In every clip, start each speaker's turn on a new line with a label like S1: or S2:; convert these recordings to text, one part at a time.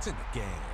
S1: in the game.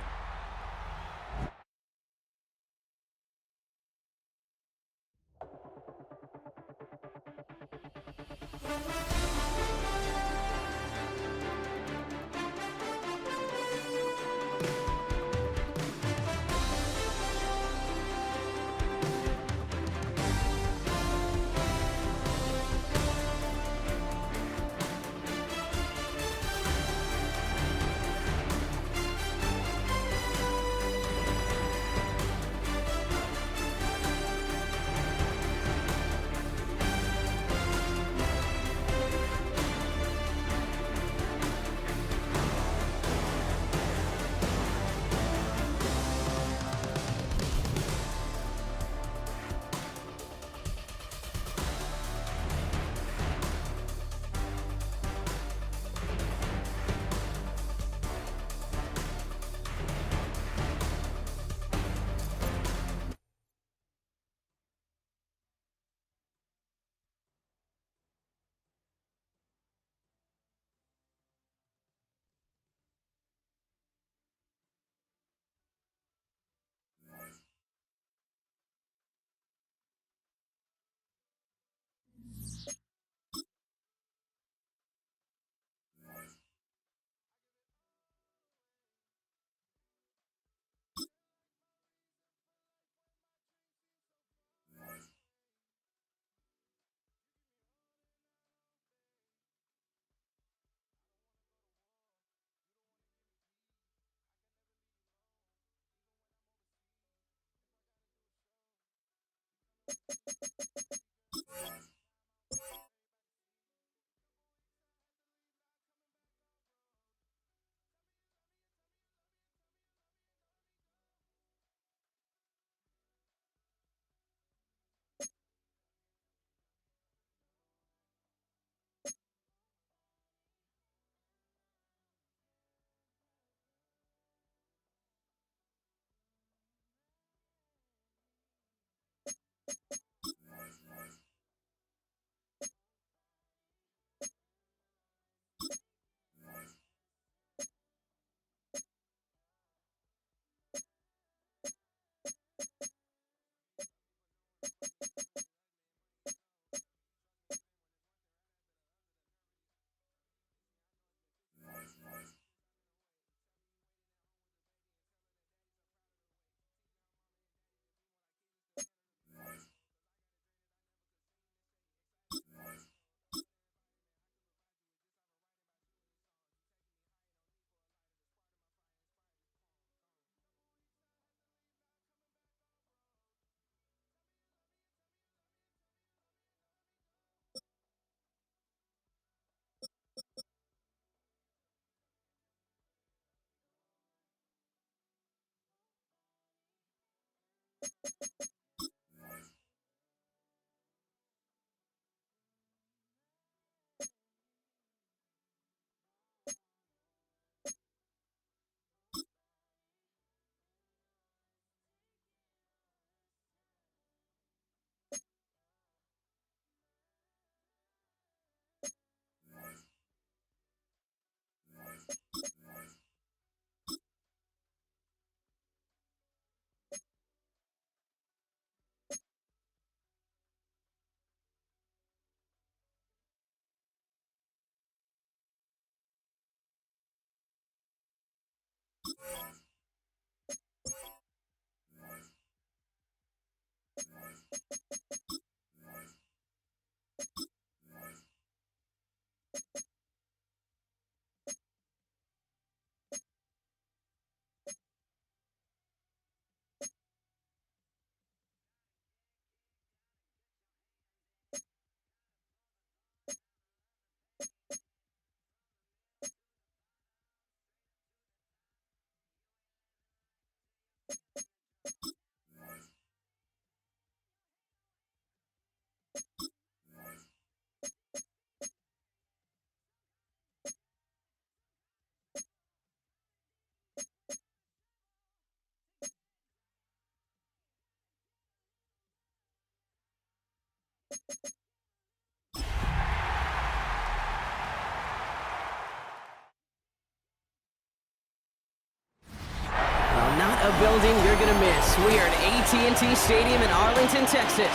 S1: building you're going to miss. We are at AT&T Stadium in Arlington, Texas.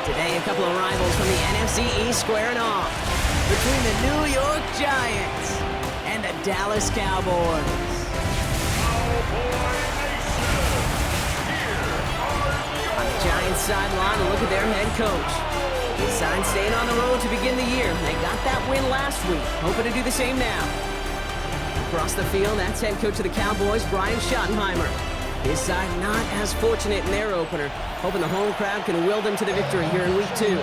S1: Today, a couple of rivals from the NFC East squaring off between the New York Giants and the Dallas Cowboys. On the Giants sideline, a look at their head coach. He signed staying on the road to begin the year. They got that win last week, hoping to do the same now. Across the field, that's head coach of the Cowboys, Brian Schottenheimer. His side not as fortunate in their opener, hoping the home crowd can will them to the victory here in Week 2.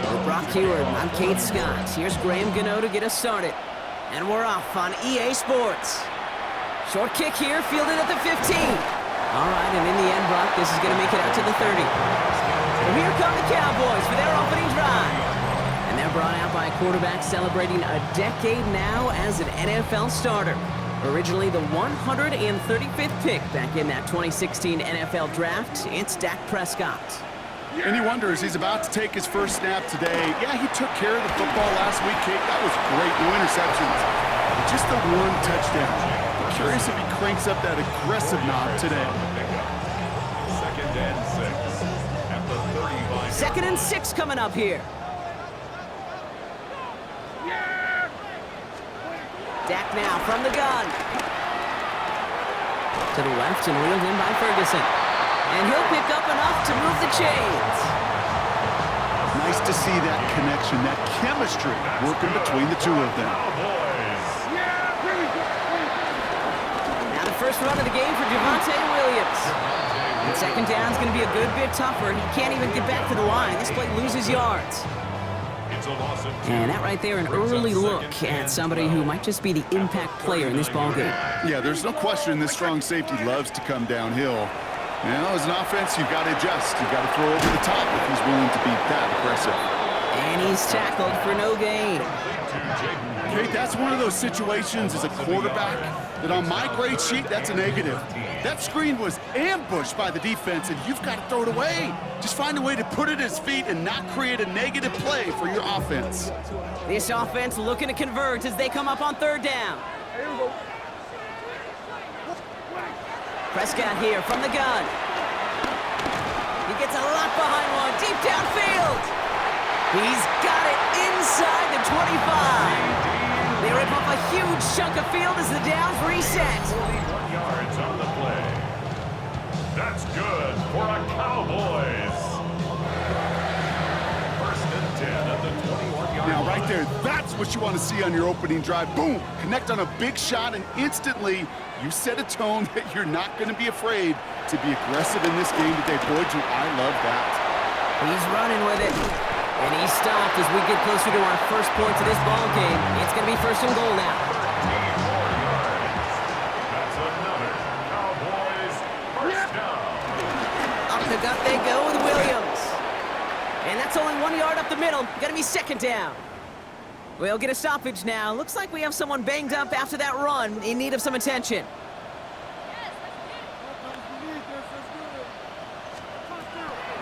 S1: With Brock Heward, I'm Kate Scott. Here's Graham Gano to get us started. And we're off on EA Sports. Short kick here, fielded at the 15. All right, and in the end, Brock, this is going to make it out to the 30. So here come the Cowboys for their opening drive. And they're brought out by a quarterback celebrating a decade now as an NFL starter. Originally the 135th pick back in that 2016 NFL Draft, it's Dak Prescott.
S2: And he wonders, he's about to take his first snap today. Yeah, he took care of the football last week, Kate. That was great. No interceptions. Just the one touchdown. I'm curious if he cranks up that aggressive knob today.
S1: Second and 6 coming up here. Dak now from the gun. To the left and wheeled in by Ferguson. And he'll pick up enough to move the chains.
S2: Nice to see that connection, that chemistry working between the two of them.
S1: Now the first run of the game for Javonte Williams. And second down's going to be a good bit tougher. He can't even get back to the line. This play loses yards. And that right there, an early look at somebody who might just be the impact player in this ballgame.
S2: Yeah, there's no question this strong safety loves to come downhill. Now, as an offense, you've got to adjust. You've got to throw over the top if he's willing to be that aggressive.
S1: And he's tackled for no gain.
S2: Kate, that's one of those situations as a quarterback that on my grade sheet, that's a negative. That screen was ambushed by the defense, and you've got to throw it away. Just find a way to put it at his feet and not create a negative play for your offense.
S1: This offense looking to convert as they come up on third down. Prescott here from the gun. He gets a lot behind one, deep downfield. He's got it inside the 25. They rip off a huge chunk of field as the downs reset.
S3: 21 yards on the play. That's good for a Cowboys. First and 10 at the 21-yard line.
S2: Now, right there, that's what you want to see on your opening drive. Boom! Connect on a big shot, and instantly you set a tone that you're not going to be afraid to be aggressive in this game today. Boy, do I love that.
S1: He's running with it. And he's stopped as we get closer to our first point to this ball game. It's going to be first and goal now.
S3: That's another Cowboys first down.
S1: Up the gut they go with Williams. And that's only 1 yard up the middle. Going to be second down. We'll get a stoppage now. Looks like we have someone banged up after that run in need of some attention.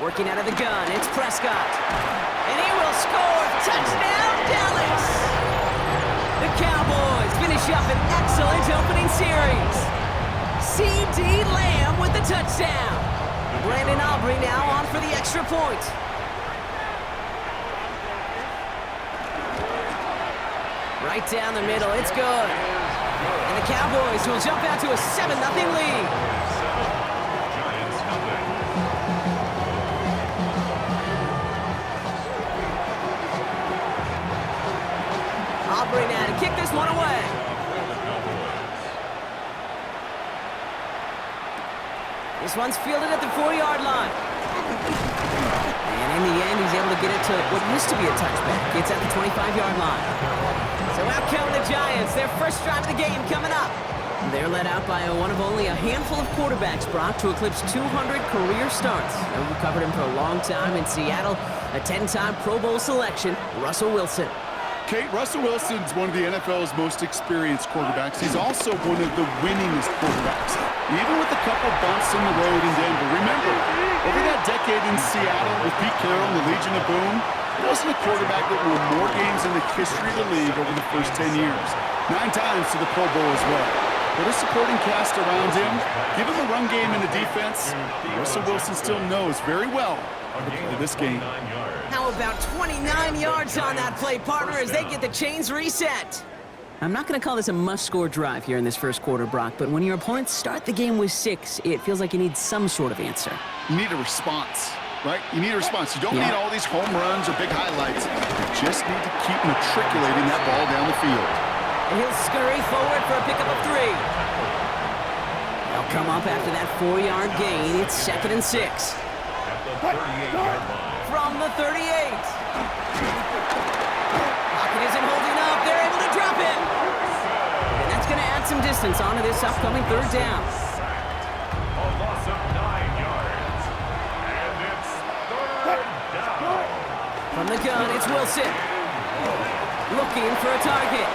S1: Working out of the gun, it's Prescott. And he will score. Touchdown, Dallas! The Cowboys finish up an excellent opening series. C.D. Lamb with the touchdown. Brandon Aubrey now on for the extra point. Right down the middle, it's good. And the Cowboys will jump out to a 7-0 lead. Aubrey now to kick this one away. This one's fielded at the 4-yard line. And in the end, he's able to get it to what used to be a touchback. It's at the 25-yard line. So out come the Giants. Their first drive of the game coming up. They're led out by one of only a handful of quarterbacks, Brock, to eclipse 200 career starts. We covered him for a long time in Seattle. A 10-time Pro Bowl selection, Russell Wilson.
S2: Kate, Russell Wilson's one of the NFL's most experienced quarterbacks. He's also one of the winningest quarterbacks, even with a couple bumps in the road in Denver. Remember, over that decade in Seattle with Pete Carroll and the Legion of Boom, there wasn't a quarterback that won more games in the history of the league over the first 10 years. 9 times to the Pro Bowl as well. But a supporting cast around him, give him a run game and a defense, Russell Wilson still knows very well how to play this game.
S1: How about 29 yards on that play, partner, as they get the chains reset? I'm not going to call this a must-score drive here in this first quarter, Brock, but when your opponents start the game with 6, it feels like you need some sort of answer.
S2: You need a response, right? You need a response. You don't need all these home runs or big highlights. You just need to keep matriculating that ball down the field.
S1: And he'll scurry forward for a pickup of 3. They'll come up after that 4-yard gain. It's 2nd and 6. From the 38. Pocket isn't holding up. They're able to drop it. And that's going to add some distance onto this upcoming 3rd down.
S3: A loss of 9 yards. And it's 3rd down.
S1: From the gun, it's Wilson. Looking for a target.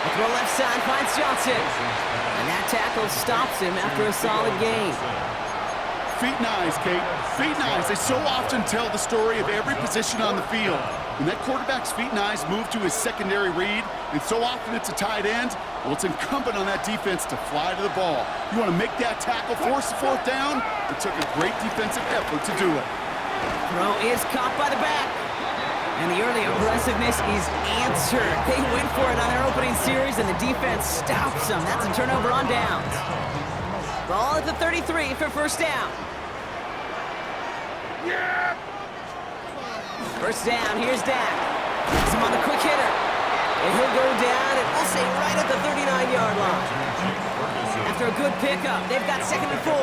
S1: The throw left side finds Johnson. And that tackle stops him after a solid gain.
S2: Feet and eyes, Kate. Feet and eyes. They so often tell the story of every position on the field. When that quarterback's feet and eyes move to his secondary read, and so often it's a tight end, well, it's incumbent on that defense to fly to the ball. You want to make that tackle, force the 4th down? It took a great defensive effort to do it.
S1: Throw is caught by the back. And the early aggressiveness is answered. They went for it on their opening series, and the defense stops them. That's a turnover on downs. Ball at the 33 for 1st down. First down, here's Dak. Puts him on the quick hitter. And he'll go down, and we'll say right at the 39-yard line. After a good pickup, they've got 2nd and 4.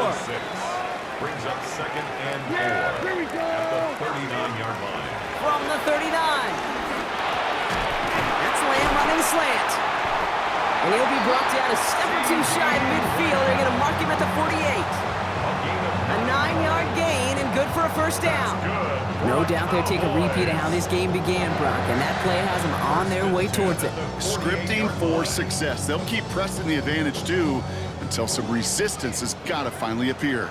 S3: Brings up 2nd and 4. Here we go. At the 39-yard line.
S1: From the 39. That's Lamb running slant. And he'll be brought down a step or 2 shy of midfield. They're going to mark him at the 48. A 9-yard gain and good for a 1st down. No doubt they'll take a repeat of how this game began, Brock, and that play has them on their way towards it.
S2: Scripting for success. They'll keep pressing the advantage, too, until some resistance has got to finally appear.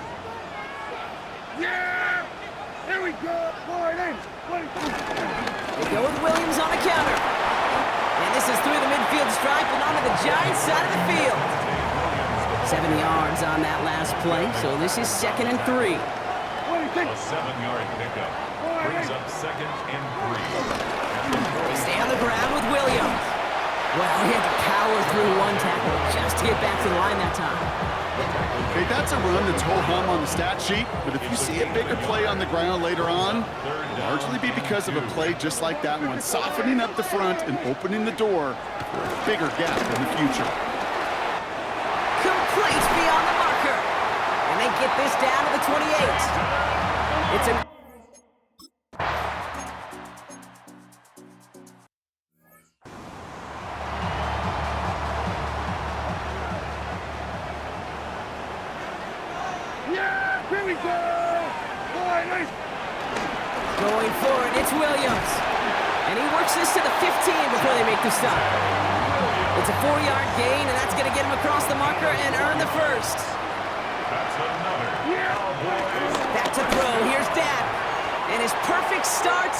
S4: Yeah! Here we go!
S1: They go with Williams on the counter. And this is through the midfield stripe and onto the Giants side of the field. 7 yards on that last play, so this is 2nd and 3.
S3: A 7-yard pickup. Brings up 2nd and 3.
S1: They stay on the ground with Williams. Well, he had to power through 1 tackle just to get back to the line that time.
S2: Hey, that's a run that's whole hum on the stat sheet, but if you see a bigger play on the ground later on, it'll largely be because of a play just like that one, softening up the front and opening the door for a bigger gap in the future.
S1: Complete beyond the marker. And they get this down to the 28. It's a...
S4: Yeah! Here we go! Boy, nice!
S1: Going for it, it's Williams. And he works this to the 15 before they make the stop. It's a 4-yard gain, and that's going to get him across the marker and earn the 1st.
S3: That's another Cowboys.
S1: Back to throw, here's Dak. And his perfect start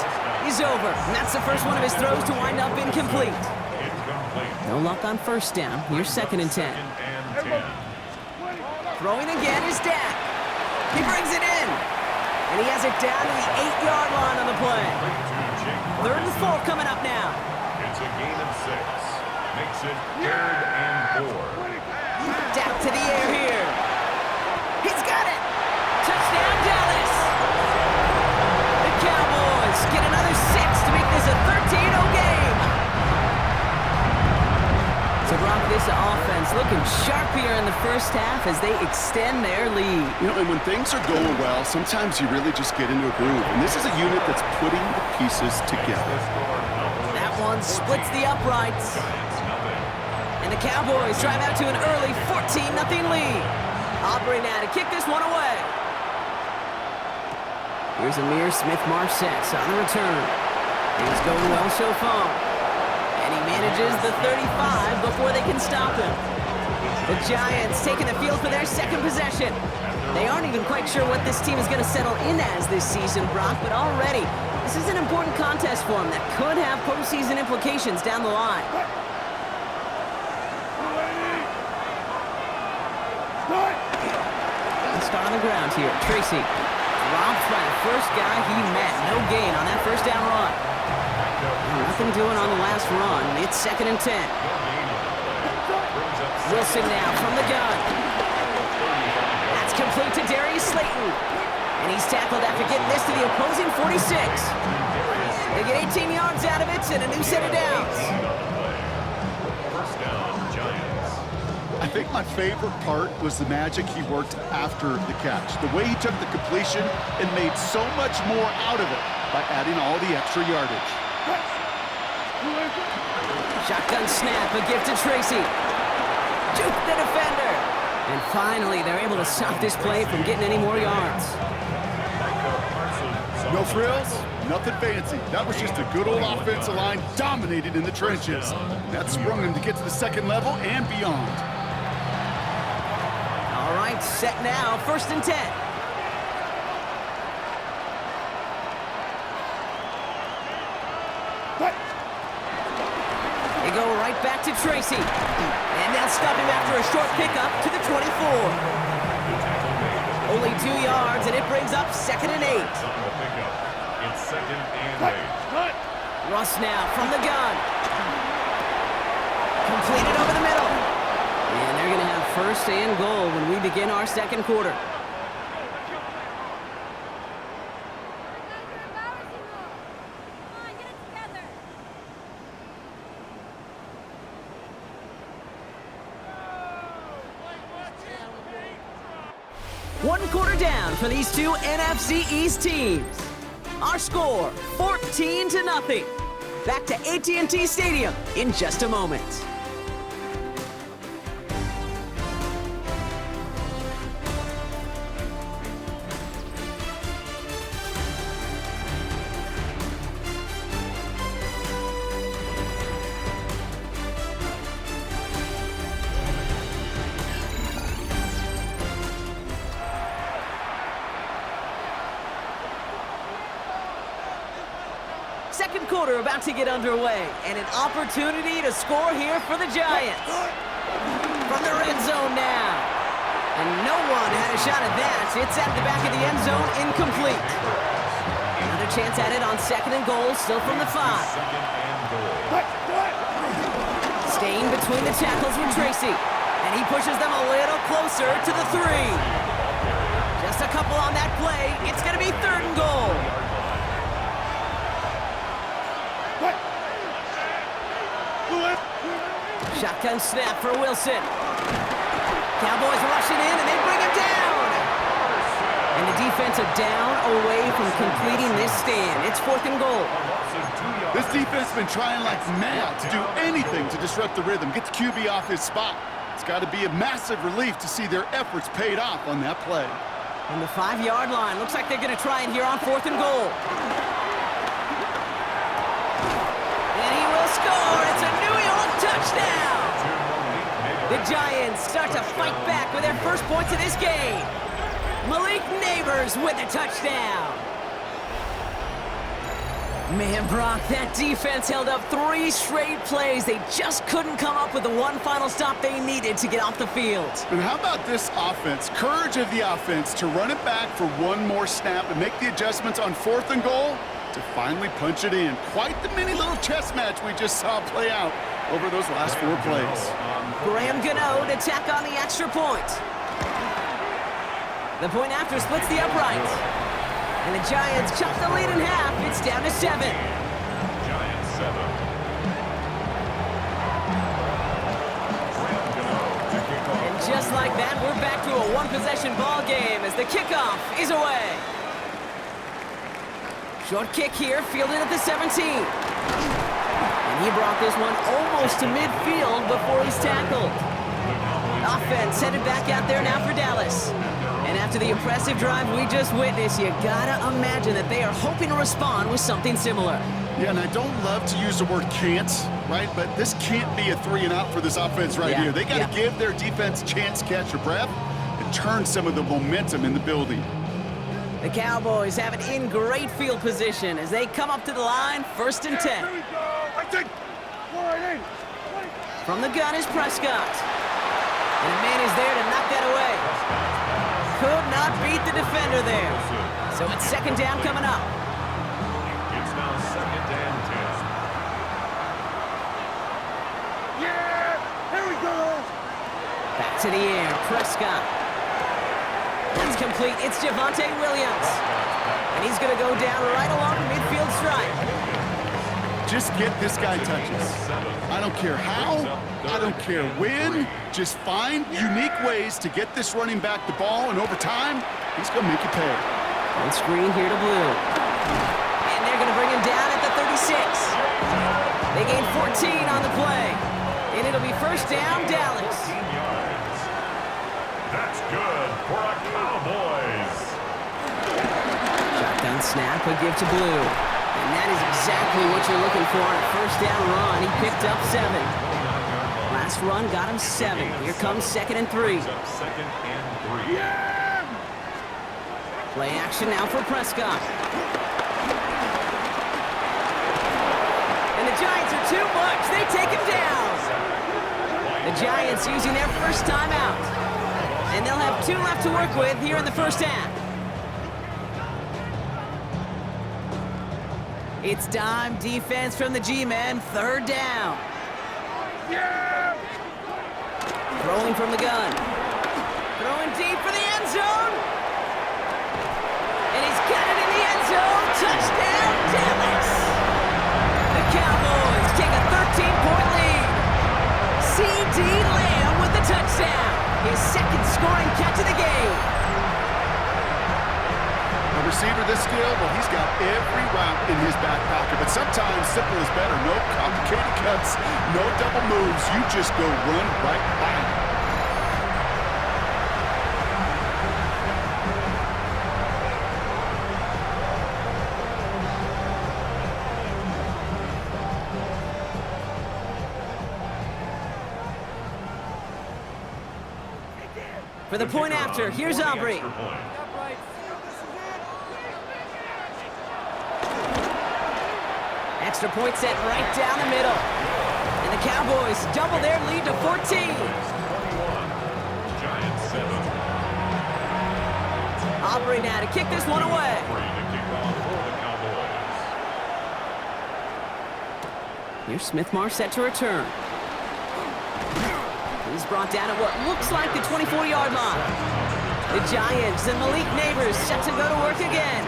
S1: is over. And that's the first one of his throws to wind up incomplete.
S3: Incomplete.
S1: No luck on 1st down. Here's 2nd and 10.
S3: 2nd and 10.
S1: Throwing again is Dak. He brings it in. And he has it down to the 8-yard line on the play. 3rd and 4 coming up now.
S3: It's a gain of 6. Makes it 3rd and 4.
S1: Dak to the air here. He's got it. Touchdown, Dallas. The Cowboys get another 6 to make this a 13-0 game. So, Brock, this offense looking sharp here in the first half as they extend their lead.
S2: You know, and when things are going well, sometimes you really just get into a groove. And this is a unit that's putting the pieces together.
S1: That one splits the uprights. And the Cowboys drive out to an early 14-0 lead. Aubrey now to kick this one away. Here's Amir Smith-Marsetts on the return. He's going well so far. And manages the 35 before they can stop him. The Giants taking the field for their second possession. They aren't even quite sure what this team is going to settle in as this season, Brock, but already this is an important contest for them that could have postseason implications down the line. Start on the ground here. Tracy dropped by the first guy he met. No gain on that first down run. Nothing doing on the last run. It's 2nd and 10. Wilson now from the gun. That's complete to Darius Slayton. And he's tackled after getting this to the opposing 46. They get 18 yards out of it and a new set of downs.
S3: First down, Giants.
S2: I think my favorite part was the magic he worked after the catch. The way he took the completion and made so much more out of it by adding all the extra yardage.
S1: Shotgun snap, a gift to Tracy. Juke the defender. And finally, they're able to stop this play from getting any more yards.
S2: No frills, nothing fancy. That was just a good old offensive line dominated in the trenches. That sprung him to get to the second level and beyond.
S1: All right, set now, 1st and 10. They go right back to Tracy. And they'll stop him after a short pickup to the 24. Only 2 yards, and it brings up 2nd and 8.
S3: It's 2nd and 8.
S1: Russ now from the gun. Completed over the middle. And they're going to have 1st and goal when we begin our second quarter. One quarter down for these two NFC East teams. Our score, 14-0. Back to AT&T Stadium in just a moment. Second quarter about to get underway, and an opportunity to score here for the Giants. From the red zone now. And no one had a shot at that. It's at the back of the end zone, incomplete. Another chance at it on 2nd and goal, still from the 5. Staying between the tackles with Tracy, and he pushes them a little closer to the 3. Just a couple on that play. It's going to be 3rd and goal. Shotgun snap for Wilson. Cowboys rushing in, and they bring him down. And the defensive down away from completing this stand. It's 4th and goal.
S2: This defense has been trying like mad to do anything to disrupt the rhythm, get the QB off his spot. It's got to be a massive relief to see their efforts paid off on that play.
S1: And the 5-yard line. Looks like they're going to try it here on 4th and goal. And he will score. It's a New York touchdown. The Giants start to fight back with their first points of this game. Malik Neighbors with a touchdown. Man, Brock, that defense held up 3 straight plays. They just couldn't come up with the one final stop they needed to get off the field.
S2: And how about this offense? Courage of the offense to run it back for one more snap and make the adjustments on 4th and goal to finally punch it in. Quite the mini little chess match we just saw play out over those last 4 plays.
S1: Graham Gano to tack on the extra point. The point after splits the uprights. And the Giants chop the lead in half. It's down to 7.
S3: Giants 7.
S1: And just like that, we're back to a one-possession ball game as the kickoff is away. Short kick here, fielded at the 17. And he brought this one almost to midfield before he's tackled. Offense headed back out there now for Dallas. And after the impressive drive we just witnessed, you gotta imagine that they are hoping to respond with something similar.
S2: Yeah, and I don't love to use the word can't, right? But this can't be a 3-and-out for this offense right here. They got to give their defense a chance to catch their breath and turn some of the momentum in the building.
S1: The Cowboys have it in great field position as they come up to the line, 1st and 10.
S4: Here we go. I think. Line 8.
S1: From the gun is Prescott. And a man is there to knock that away. Could not beat the defender there. So it's 2nd down coming up.
S3: It's now 2nd and 10.
S4: Yeah. Here we go.
S1: Back to the air, Prescott. That's complete. It's Javonte Williams. And he's going to go down right along the midfield stripe.
S2: Just get this guy touches. I don't care how, I don't care when. Just find unique ways to get this running back the ball, and over time, he's going to make you pay.
S1: On screen here to Blue. And they're going to bring him down at the 36. They gain 14 on the play. And it'll be 1st down, Dallas.
S3: 15 yards. That's good for a Cowboys.
S1: Shotgun snap, a give to Blue. And that is exactly what you're looking for on a 1st down run. He picked up 7. Last run got him 7. Here comes 2nd and 3.
S3: 2nd and 3.
S1: Play action now for Prescott. And the Giants are too much. They take him down. The Giants using their 1st time out. And they'll have 2 left to work with here in the 1st half. It's dime defense from the G-men, 3rd down.
S4: Yeah.
S1: Throwing from the gun. Throwing deep for the end zone. And he's got it in the end zone. Touchdown, Dallas. The Cowboys take a 13-point lead. C.D. Lamb with the touchdown. His 2nd scoring catch of the game.
S2: A receiver this skilled, well, he's got every route in his back pocket, but sometimes simple is better. No complicated cuts, no double moves. You just go run right by him.
S1: For the point after, here's Aubrey. Extra point set right down the middle. And the Cowboys double their lead to 14.
S3: 21. Giants 7.
S1: Aubrey now to kick this one away.
S3: Ready to kick off for the Cowboys.
S1: Here's Smith-Mar set to return. He's brought down at what looks like the 24-yard line. The Giants and Malik Neighbors set to go to work again.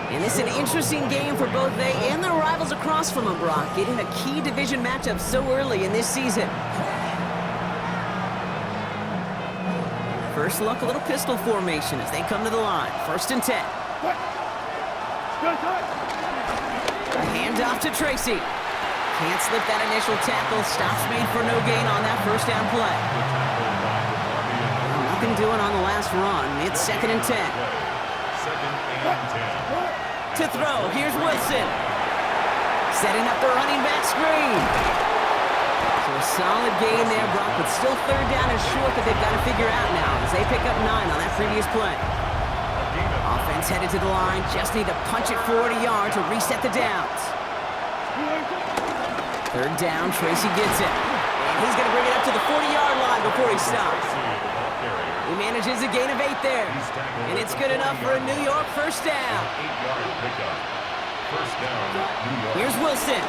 S1: And this is an interesting game for both they and their rivals across from them, Brock, getting a key division matchup so early in this season. First look, a little pistol formation as they come to the line. 1st and 10.
S4: What?
S1: A handoff to Tracy. Can't slip that initial tackle. Stops made for no gain on that 1st down play. Nothing doing on the last run. It's 2nd and 10.
S3: 2nd and 10.
S1: To throw, here's Wilson. Setting up the running back screen. So a solid gain there, Brock, but still 3rd down and short that they've got to figure out now as they pick up 9 on that previous play. Offense headed to the line, just need to punch it 40 yards to reset the downs. 3rd down, Tracy gets it. And he's going to bring it up to the 40-yard line before he stops. He manages a gain of 8 there. And it's good enough for a New York 1st down.
S3: 8-yard pickup. 1st down, New York.
S1: Here's Wilson.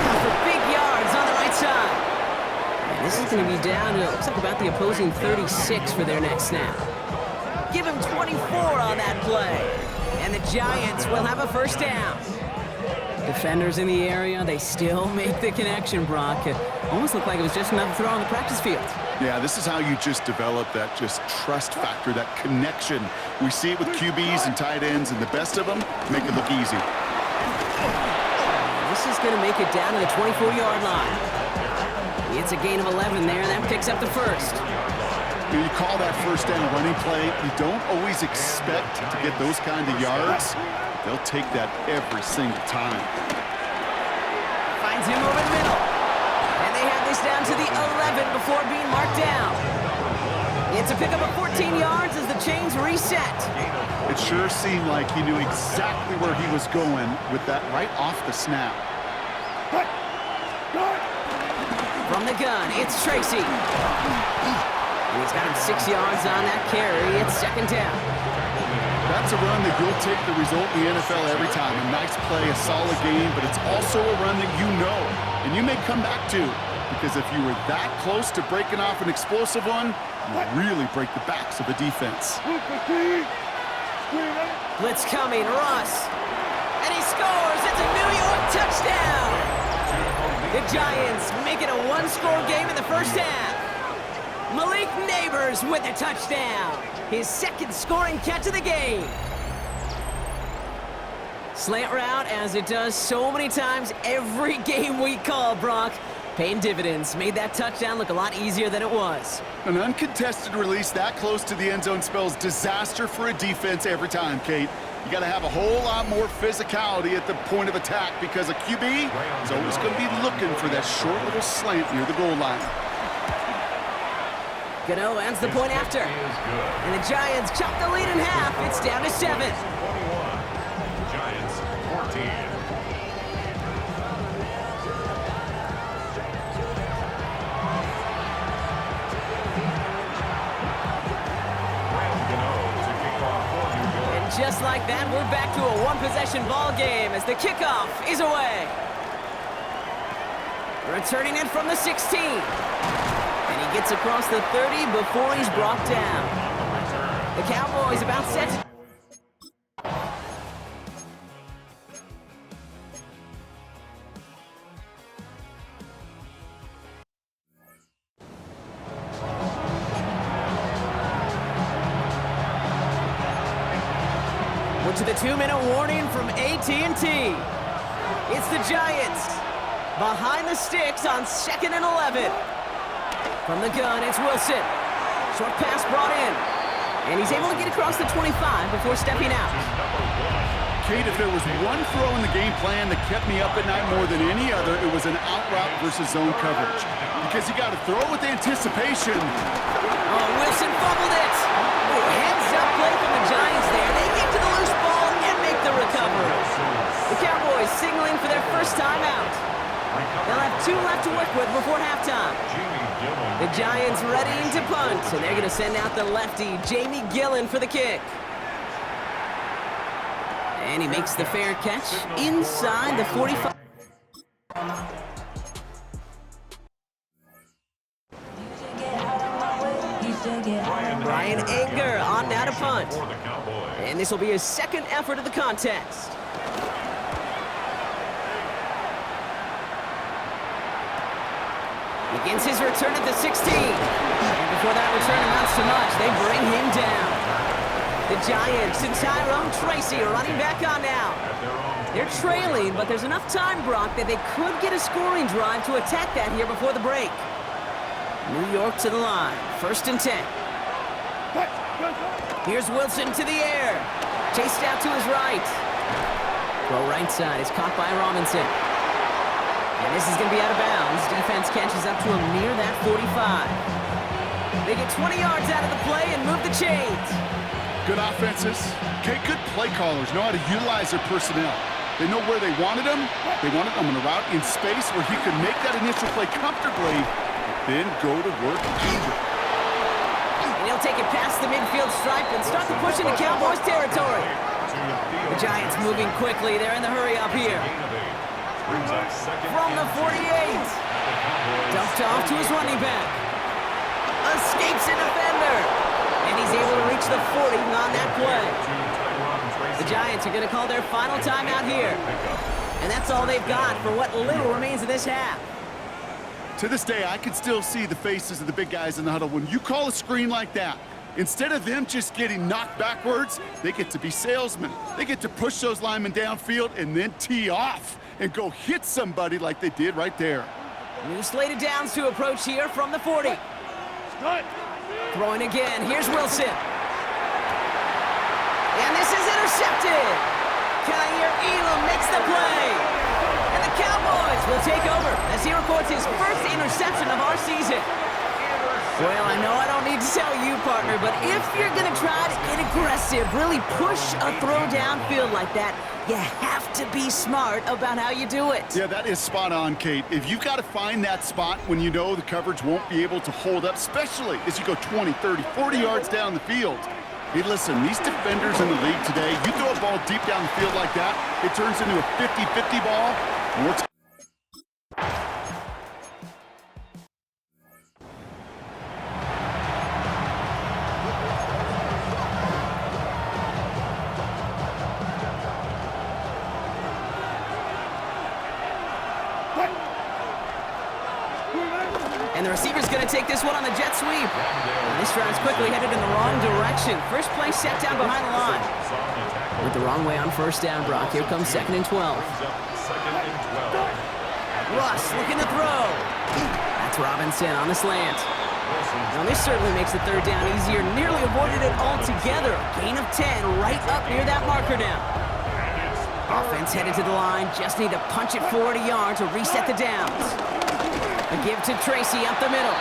S1: Now for big yards on the right side. And this is going to be down to, looks like about the opposing 36 for their next snap. Give him 24 on that play. And the Giants will have a 1st down. Defenders in the area, they still make the connection, Brock. It almost looked like it was just another throw on the practice field.
S2: Yeah, this is how you just develop that just trust factor, that connection. We see it with QBs and tight ends, and the best of them make it look easy.
S1: This is going to make it down to the 24-yard line. It's a gain of 11 there, and that picks up the 1st.
S2: You call that first down running play. You don't always expect to get those kind of yards. They'll take that every single time.
S1: Finds him over the middle. And they have this down to the 11 before being marked down. It's a pickup of 14 yards as the chains reset.
S2: It sure seemed like he knew exactly where he was going with that right off the snap.
S1: From the gun, it's Tracy. And he's got him 6 yards on that carry. It's second down.
S2: That's a run that will take the result in the NFL every time. A nice play, a solid game, but it's also a run that you know and you may come back to, because if you were that close to breaking off an explosive one, you really break the backs of the defense.
S1: Blitz coming, Ross. And he scores. It's a New York touchdown. The Giants make it a one-score game in the first half. Malik Neighbors with a touchdown. His second scoring catch of the game. Slant route, as it does so many times every game we call, Brock. Paying dividends. Made that touchdown look a lot easier than it was.
S2: An uncontested release that close to the end zone spells disaster for a defense every time, Kate. You got to have a whole lot more physicality at the point of attack, because a QB is always going to be looking for that short little slant near the goal line.
S1: Gano ends the point after. And the Giants chop the lead in half. It's down to 7.
S3: 21. Giants 14.
S1: Just like that, we're back to a one-possession ball game as the kickoff is away. Returning it from the 16. And he gets across the 30 before he's brought down. The Cowboys about set to... to the 2-minute warning from AT&T. It's the Giants behind the sticks on 2nd and 11. From the gun, it's Wilson. Short pass brought in. And he's able to get across the 25 before stepping out.
S2: Kate, if there was one throw in the game plan that kept me up at night more than any other, it was an out route versus zone coverage. Because you got to throw with anticipation.
S1: Oh, Wilson fumbled it. Oh, heads-up play from the Giants there. They get to the loose ball and make the recovery. The Cowboys signaling for their first time out. They'll have 2 left to work with before halftime. The Giants ready to punt, and they're going to send out the lefty, Jamie Gillen, for the kick. And he makes the fair catch inside the 45. Ryan Anger on now to punt. And this will be his second effort of the contest. Begins his return at the 16. And before that return amounts to much, they bring him down. The Giants and Tyrone Tracy are running back on now. They're trailing, but there's enough time, Brock, that they could get a scoring drive to attack that here before the break. New York to the line. 1st and 10. Here's Wilson to the air. Chased out to his right. Throw right side is caught by Robinson. And this is going to be out of bounds. Defense catches up to him near that 45. They get 20 yards out of the play and move the chains.
S2: Good offenses. Okay, good play callers know how to utilize their personnel. They know where they wanted him. They wanted him on a route in space where he could make that initial play comfortably, then go to work eager.
S1: And he'll take it past the midfield stripe and start to push into Cowboys territory. The Giants moving quickly. They're in the hurry up here. From the 48. Dumped off to his running back. Escapes a defender. And he's able to reach the 40 on that play. The Giants are going to call their final timeout here. And that's all they've got for what little remains of this half.
S2: To this day, I can still see the faces of the big guys in the huddle. When you call a screen like that, instead of them just getting knocked backwards, they get to be salesmen. They get to push those linemen downfield and then tee off and go hit somebody like they did right there.
S1: New slated downs to approach here from the 40. Throwing again. Here's Wilson. And this is intercepted. Kaiir Elam makes the play. And the Cowboys will take over as he records his first interception of our season. Well, I know I don't need to tell you, partner, but if you're going to try to get aggressive, really push a throw downfield like that, you have to be smart about how you do it.
S2: Yeah, that is spot on, Kate. If you've got to find that spot when you know the coverage won't be able to hold up, especially as you go 20, 30, 40 yards down the field. Hey, listen, these defenders in the league today, you throw a ball deep down the field like that, it turns into a 50-50 ball.
S1: And the receiver's going to take this one on the jet sweep. And this drive's quickly headed in the wrong direction. First play set down behind the line. Went the wrong way on first down, Brock. Here comes 2nd and 12. Russ looking to throw. That's Robinson on the slant. Now this certainly makes the third down easier. Nearly avoided it altogether. Gain of 10 right up near that marker now. Offense headed to the line. Just need to punch it 40 yards to reset the downs. A give to Tracy up the middle.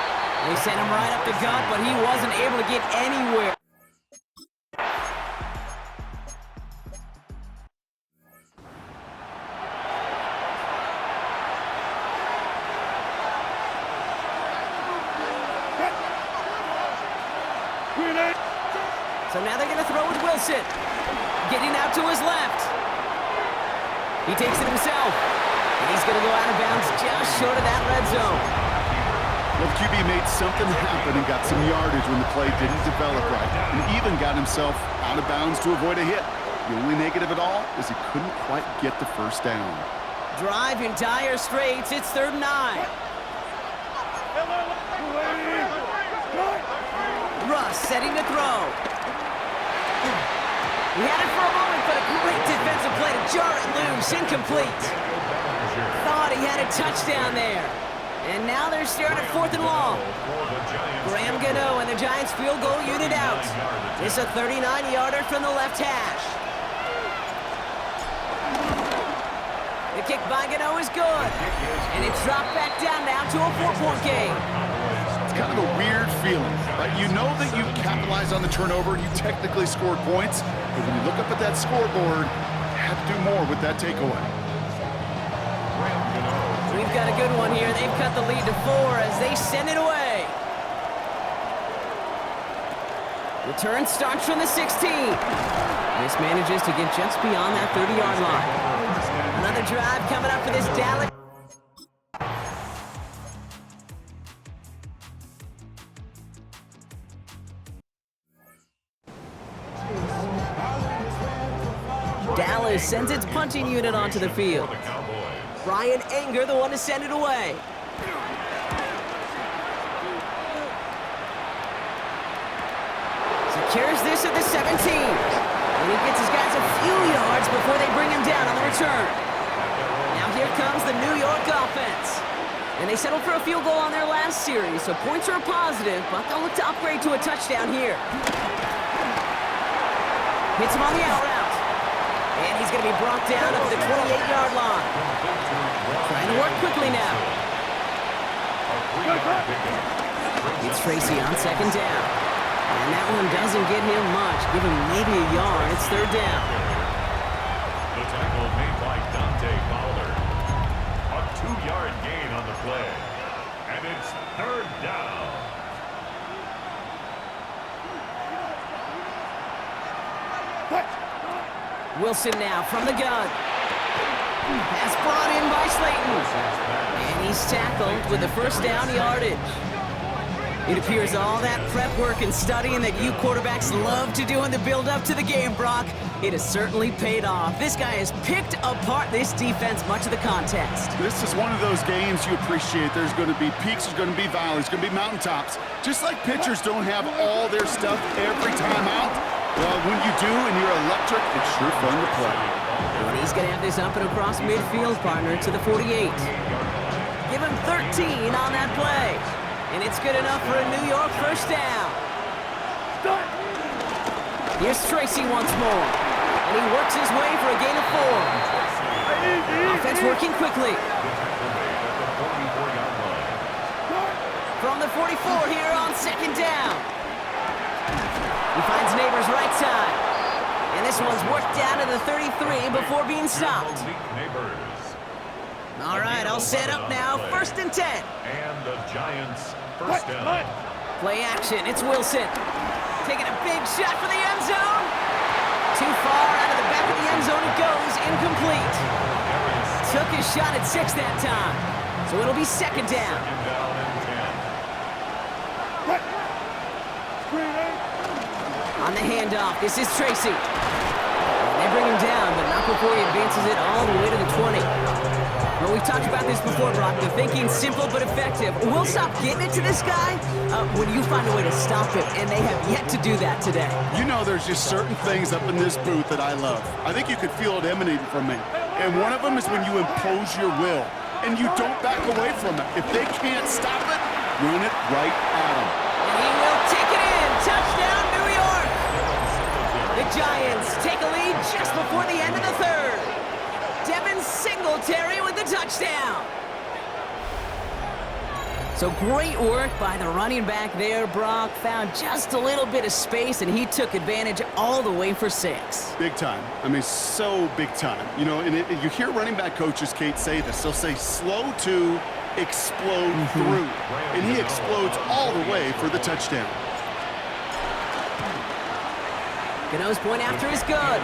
S1: They sent him right up the gut, but he wasn't able to get anywhere. So now they're going to throw with Wilson. Getting out to his left. He takes it himself. And he's going to go out of bounds just short of that red zone.
S2: Well, QB made something happen and got some yardage when the play didn't develop right. And even got himself out of bounds to avoid a hit. The only negative at all is he couldn't quite get the first down.
S1: Drive in dire straits. It's 3rd and 9. Russ setting to throw. He had it for a moment, but a great defensive play to jar it loose. Incomplete. Thought he had a touchdown there. And now they're staring at 4th and long. Graham Gano and the Giants field goal unit out. It's a 39-yarder from the left hash. The kick by Gano is good. And it's dropped back down now to a 4-point game.
S2: It's kind of a weird feeling, right? You know that you capitalized on the turnover, you technically scored points, but when you look up at that scoreboard, you have to do more with that takeaway.
S1: We've got a good one here. They've cut the lead to 4 as they send it away. Return starts from the 16. This manages to get just beyond that 30-yard line. Another drive coming up for this Dallas. Dallas sends its punting unit onto the field. Brian Anger, the one to send it away. Secures this at the 17. And he gets his guys a few yards before they bring him down on the return. Now here comes the New York offense. And they settled for a field goal on their last series, so points are a positive, but they'll look to upgrade to a touchdown here. Hits him on the out route. And he's going to be brought down at the 28-yard line. Trying to work quickly now. It's Tracy on 2nd down. And that one doesn't get him much. Give him maybe a yard. It's 3rd down.
S3: The tackle made by Dante Fowler. A 2-yard gain on the play. And it's 3rd down.
S1: Wilson now from the gun. Pass brought in by Slayton. And he's tackled with the first down yardage. It appears all that prep work and studying that you quarterbacks love to do in the build-up to the game, Brock, it has certainly paid off. This guy has picked apart this defense much of the contest.
S2: This is one of those games you appreciate. There's going to be peaks, there's going to be valleys, there's going to be mountaintops. Just like pitchers don't have all their stuff every time out, well, when you do and you're electric, it's sure fun to play.
S1: And he's going to have this up and across midfield, partner, to the 48. Give him 13 on that play. And it's good enough for a New York first down. Here's Tracy once more. And he works his way for a gain of 4. Offense working quickly. From the 44 here on second down. He finds Neighbors right side. And this one's worked down to the 33 before being stopped. All right, all set up now. First and 10.
S3: And the Giants first down.
S1: Play action. It's Wilson. Taking a big shot for the end zone. Too far out of the back of the end zone it goes. Incomplete. Took his shot at 6 that time. So it'll be second down.
S3: Second down and 10.
S1: On the handoff, this is Tracy. They bring him down, but not before he advances it all the way to the 20. Well, we've talked about this before, Brock. The thinking's simple but effective. We'll stop getting it to this guy when you find a way to stop him, and they have yet to do that today.
S2: You know there's just certain things up in this booth that I love. I think you could feel it emanating from me. And one of them is when you impose your will, and you don't back away from it. If they can't stop it, run it right at them.
S1: And he will take it in. Touchdown, New York! The Giants take a lead just before the end of the third. Devin Singletary with the touchdown. So great work by the running back there, Brock. Found just a little bit of space, and he took advantage all the way for 6.
S2: Big time. I mean, so big time. You know, and you hear running back coaches, Kate, say this. They'll say slow to explode through. And he explodes all the way for the touchdown.
S1: Gano's point after is good.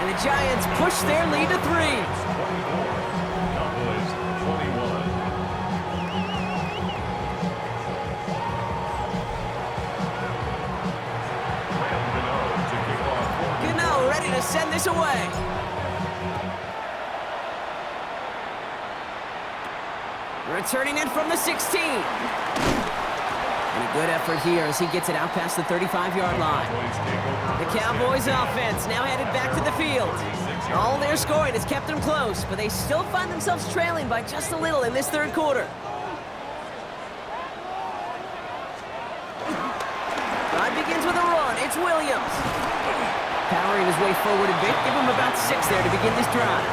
S1: And the Giants push their lead to 3.
S3: Cowboys 21.
S1: Gano ready to send this away. Returning it from the 16. And a good effort here as he gets it out past the 35-yard line. The Cowboys offense now headed back to the field. All their scoring has kept them close, but they still find themselves trailing by just a little in this third quarter. Drive begins with a run. It's Williams. Powering his way forward a bit. Give him about 6 there to begin this drive.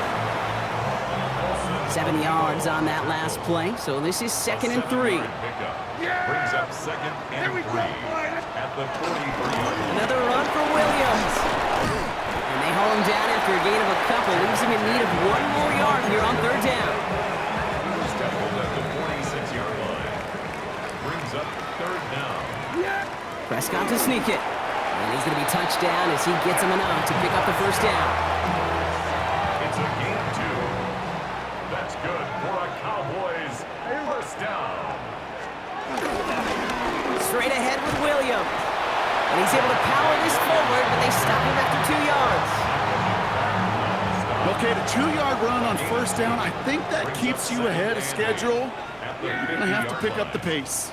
S1: 7 yards on that last play, so this is second and 3.
S3: Brings up second and 3 at the 43-yard line.
S1: Another run for Williams. And they haul him down after a gain of a couple. Leaves him in need of 1 more yard here on third down.
S3: Tackled at the 46-yard line. Brings up third down.
S1: Prescott to sneak it. And he's going to be touched down as he gets him enough to pick up the first down.
S3: It's a gain of 2. That's good for a Cowboys first down.
S1: Straight ahead with Williams. And he's able to power this forward, but they stop him after 2 yards.
S2: Okay, the 2-yard run on first down, I think that keeps you ahead of schedule. You're going to have to pick up the pace.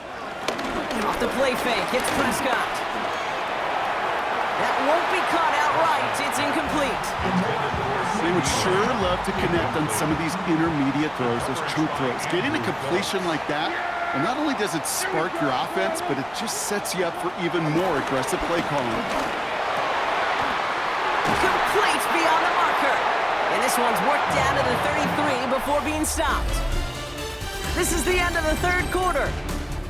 S1: Off the play fake, it's Prescott. That won't be caught outright. It's incomplete.
S2: They would sure love to connect on some of these intermediate throws, those true throws. Getting a completion like that, well, not only does it spark your offense, but it just sets you up for even more aggressive play calling.
S1: Complete beyond the marker. And this one's worked down to the 33 before being stopped. This is the end of the third quarter.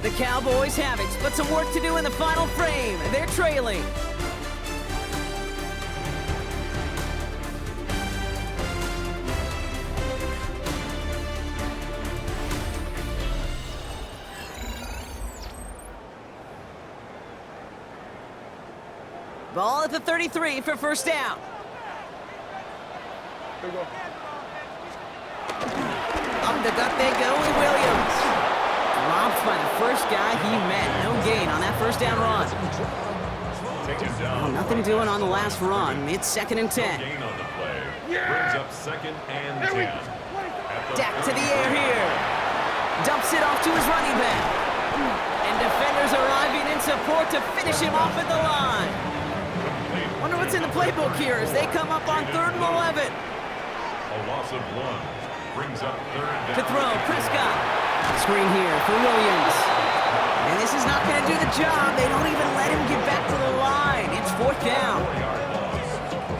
S1: The Cowboys have it, but some work to do in the final frame. They're trailing. Ball at the 33 for first down. Up the gut they go with Williams. Dropped by the first guy he met. No gain on that first down run. Oh, nothing doing on the last run. It's second and 10.
S3: Gain on the play. Brings up second and 10.
S1: Dak to the air here. Dumps it off to his running back. And defenders arriving in support to finish him off at the line. Wonder what's in the playbook here as they come up on 3rd and 11.
S3: A loss of 1. Brings up third down.
S1: To throw, Prescott. Screen here for Williams. And this is not going to do the job. They don't even let him get back to the line. It's 4th down.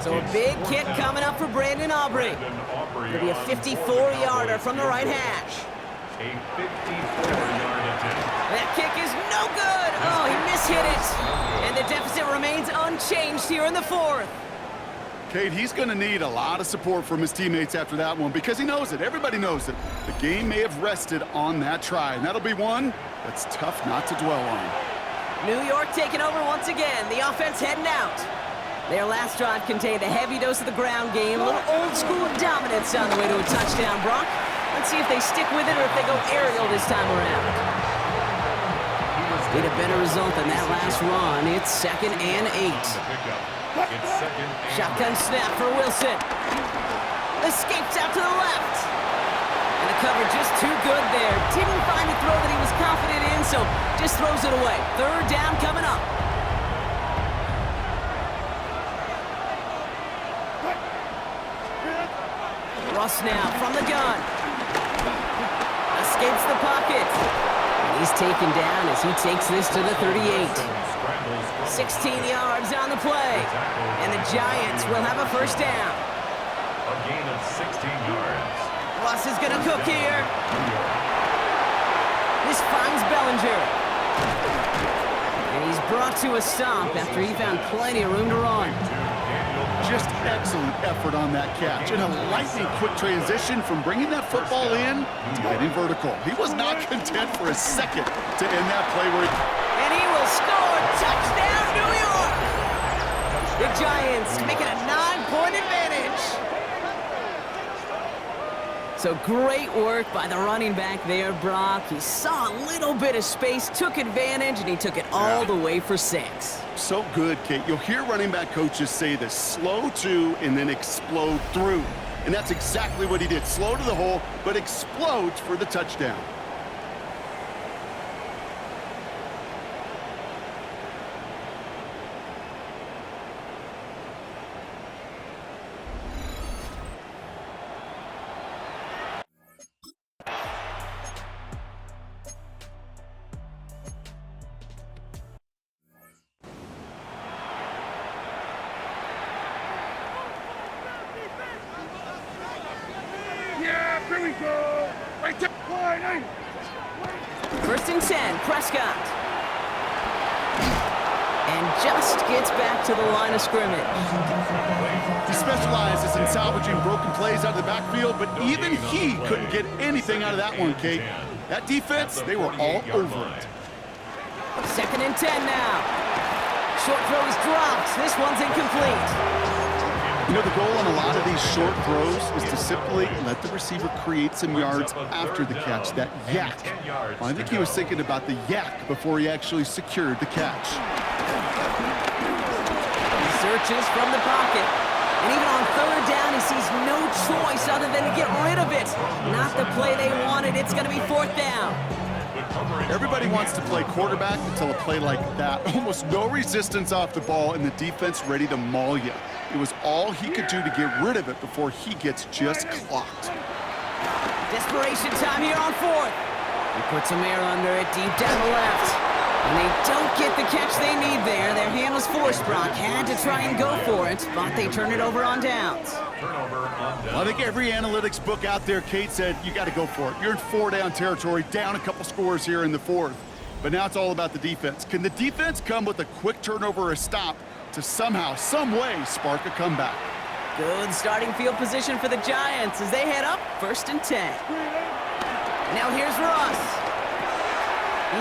S1: So a big kick coming up for Brandon Aubrey. It'll be a 54-yarder from the right hash.
S3: A 54-yard attempt.
S1: That kick is no good. Oh, he mishit it. And the deficit remains unchanged here in the 4th.
S2: Kate, he's going to need a lot of support from his teammates after that one because he knows it. Everybody knows it. The game may have rested on that try, and that'll be one that's tough not to dwell on.
S1: New York taking over once again. The offense heading out. Their last drive contained a heavy dose of the ground game, a little old-school dominance on the way to a touchdown, Brock. Let's see if they stick with it or if they go aerial this time around. Need a better result than that last run. It's 2nd and 8. Shotgun snap for Wilson. Escapes out to the left. And the cover just too good there. Didn't find the throw that he was confident in, so just throws it away. 3rd down coming up. Russ now from the gun. Escapes the pocket. And he's taken down as he takes this to the 38. 16 yards on the play. And the Giants will have a 1st down.
S3: A gain of 16 yards.
S1: Russ is going to cook here. This finds Bellinger. And he's brought to a stop after he found plenty of room to run.
S2: Just excellent effort on that catch. And a lightning quick transition from bringing that football in to getting vertical. He was not content for a second to end that play where
S1: And he will score. Touchdown, New York! The Giants making a 9-point advantage. So great work by the running back there, Brock. He saw a little bit of space, took advantage, and he took it all the way for 6.
S2: So good, Kate. You'll hear running back coaches say this: slow to and then explode through. And that's exactly what he did. Slow to the hole, but explodes for the touchdown.
S4: Yeah, here we go. Right there. Wide
S1: 1st and 10, Prescott. And just gets back to the line of scrimmage.
S2: He specializes in salvaging broken plays out of the backfield, but even he couldn't get anything out of that one, Kate. That defense, they were all over it.
S1: 2nd and 10 now. Short throw is dropped. This one's incomplete.
S2: You know, the goal on a lot of these short throws is to simply let the receiver create some yards after the catch, that yak. Well, I think he was thinking about the yak before he actually secured the catch.
S1: He searches from the pocket. And even on 3rd down, he sees no choice other than to get rid of it. Not the play they wanted. It's going to be 4th down.
S2: Everybody wants to play quarterback until a play like that. Almost no resistance off the ball and the defense ready to maul you. It was all he could do to get rid of it before he gets just clocked.
S1: Desperation time here on 4th. He puts some air under it deep down the left. And they don't get the catch they need there. Their hand was forced, Brock. Had to try and go for it, but they turn it over on downs.
S2: Well, I think every analytics book out there, Kate, said you got to go for it. You're in 4-down territory, down a couple scores here in the 4th. But now it's all about the defense. Can the defense come with a quick turnover or a stop to somehow, some way, spark a comeback?
S1: Good starting field position for the Giants as they head up 1st and 10. Now here's Russ.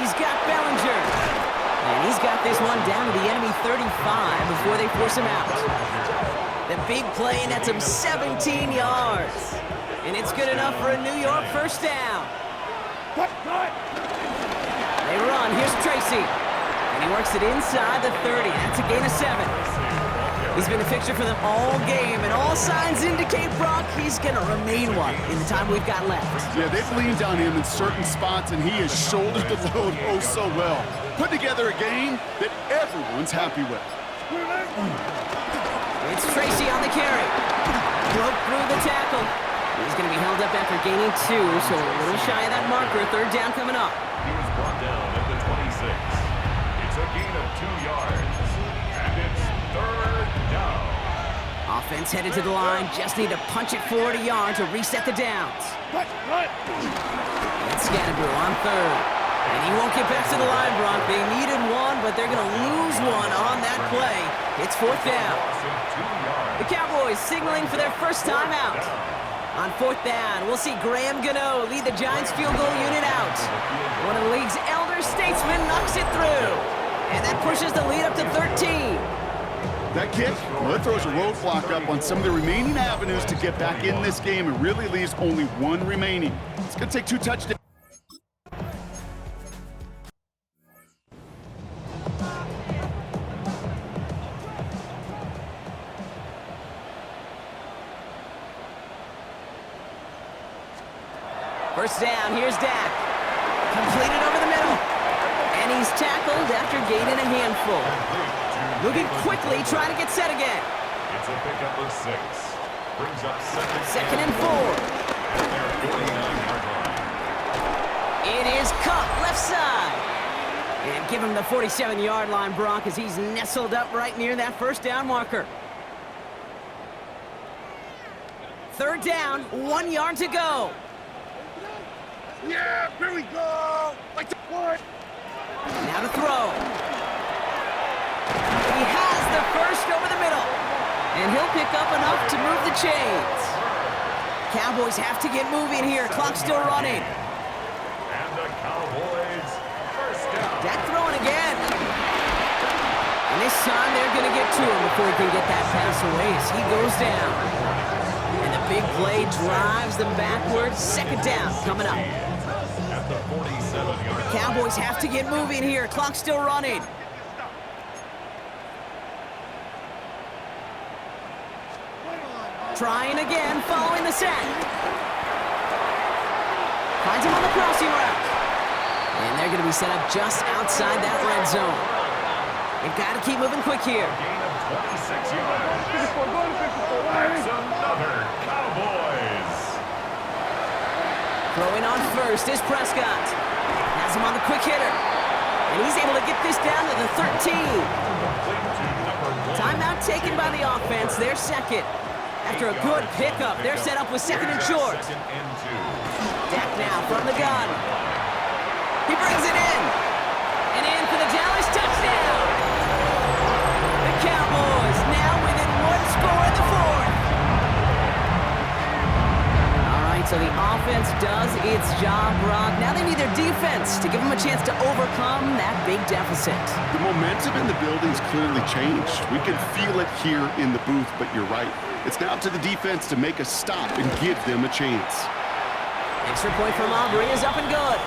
S1: He's got Bellinger. And he's got this one down to the enemy 35 before they force him out. The big play nets him 17 yards. And it's good enough for a New York 1st down. They run. Here's Tracy. And he works it inside the 30. That's a gain of 7. He's been a fixture for them all game, and all signs indicate, Brock, he's going to remain one in the time we've got left.
S2: Yeah, they've leaned on him in certain spots, and he has shouldered the load oh so well. Put together a game that everyone's happy with.
S1: It's Tracy on the carry. Broke through the tackle. He's going to be held up after gaining 2, so a little shy of that marker. 3rd down coming up.
S3: He was brought down at the 27. 2 yards. And it's third down.
S1: Offense headed to the line. Just need to punch it forward a yard to reset the downs. And Scannaboo on third. And he won't get back to the line, Brock. They needed one, but they're going to lose one on that play. It's fourth down. The Cowboys signaling for their first time out. On fourth down, we'll see Graham Gano lead the Giants field goal unit out. One of the league's elder statesmen knocks it through. And that pushes the lead up to 13.
S2: That kick, well, it throws a roadblock up on some of the remaining avenues to get back in this game and really leaves only one remaining. It's going to take 2 touchdowns.
S1: First down, here's Dak. Completed over the middle. And he's tackled after gaining a handful. Moving quickly, trying to get set again.
S3: It's a pickup of 6. Brings up
S1: Second and 4.
S3: At their 49-yard line.
S1: It is cut left side. And give him the 47-yard line, Brock, as he's nestled up right near that first down marker. Third down, 1 yard to go.
S4: Yeah, here we go. Like the one.
S1: Now to throw. He has the first over the middle. And he'll pick up enough to move the chains. Cowboys have to get moving here. Clock's still running.
S3: And the Cowboys first down.
S1: Dak throwing again. And this time they're going to get to him before he can get that pass away as he goes down. And the big play drives them backwards. Second down coming up.
S3: At the 47-yard line.
S1: Cowboys have to get moving here. Clock's still running. Trying again, following the sack. Finds him on the crossing route. And they're going to be set up just outside that red zone. They've got to keep moving quick here.
S3: Gain of 26 yards. That's another Cowboys.
S1: Throwing on first is Prescott. Has him on the quick hitter. And he's able to get this down to the 13. Timeout taken by the offense. They're second. After a good pickup, they're set up with second and short.
S3: Second and 2.
S1: Dak now from the gun. He brings it in. And in for the Dallas touchdown. The Cowboys now within 1 score in the fourth. All right, so the offense does its job, Brock. Now they need their defense to give them a chance to overcome that big deficit.
S2: The momentum in the building's clearly changed. We can feel it here in the booth, but you're right. It's now to the defense to make a stop and give them a chance.
S1: Extra point from Aubrey is up and good.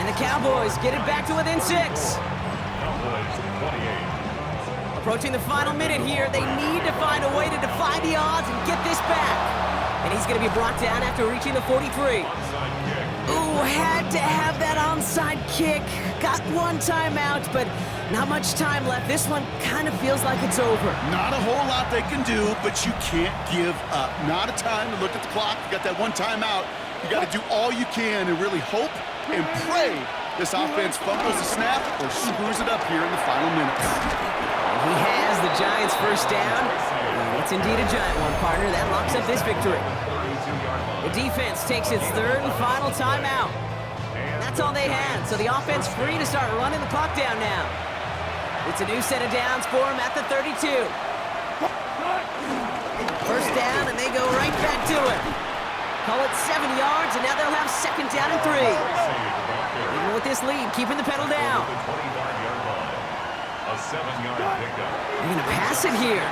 S1: And the Cowboys get it back to within 6.
S3: Cowboys 28.
S1: Approaching the final minute here, they need to find a way to defy the odds and get this back. And he's going to be brought down after reaching the 43.
S3: Onside kick.
S1: Ooh, had to have that onside kick. Got one timeout, but not much time left. This one kind of feels like it's over.
S2: Not a whole lot they can do, but you can't give up. Not a time to look at the clock. You got that one timeout. You got to do all you can and really hope and pray this offense fumbles the snap or screws it up here in the final minutes.
S1: And he has the Giants' first down. And it's indeed a giant one, partner. That locks up this victory. The defense takes its third and final timeout. That's all they had, so the offense free to start running the clock down now. It's a new set of downs for them at the 32. First down, and they go right back to it. Call it 7 yards, and now they'll have second down and 3. Even with this lead, keeping the pedal down.
S3: The 25-yard line. A 7-yard pickup.
S1: They're going to pass it here.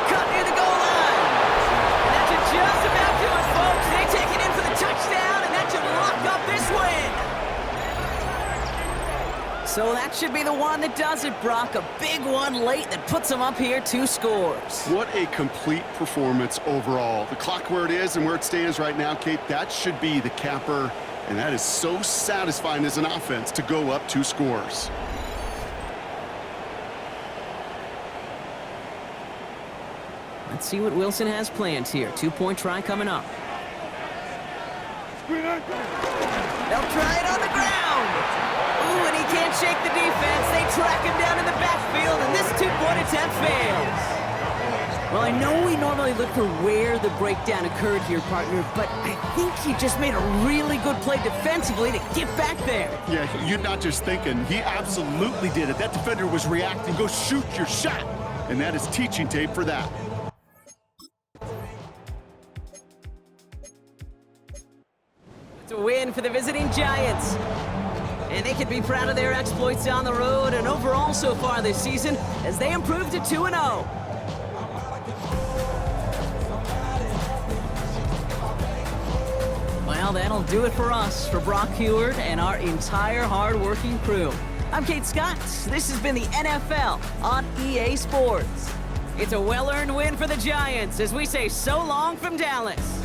S1: Cut near the goal line. And that should just about do it, folks. They take it in for the touchdown, and that should lock up this win. So that should be the one that does it, Brock. A big one late that puts them up here 2 scores.
S2: What a complete performance overall. The clock where it is and where it stands right now, Kate, that should be the capper. And that is so satisfying as an offense to go up 2 scores.
S1: Let's see what Wilson has planned here. 2-point try coming up.
S4: Screen on.
S1: They'll try it on the ground. Ooh, and he can't shake the defense. They track him down in the backfield, and this two-point attempt fails. Well, I know we normally look for where the breakdown occurred here, partner, but I think he just made a really good play defensively to get back there.
S2: Yeah, you're not just thinking. He absolutely did it. That defender was reacting. Go shoot your shot. And that is teaching tape for that.
S1: It's a win for the visiting Giants. And they can be proud of their exploits on the road and overall so far this season as they improve to 2-0. Well, that'll do it for us, for Brock Heward and our entire hard-working crew. I'm Kate Scott. This has been the NFL on EA Sports. It's a well-earned win for the Giants as we say so long from Dallas.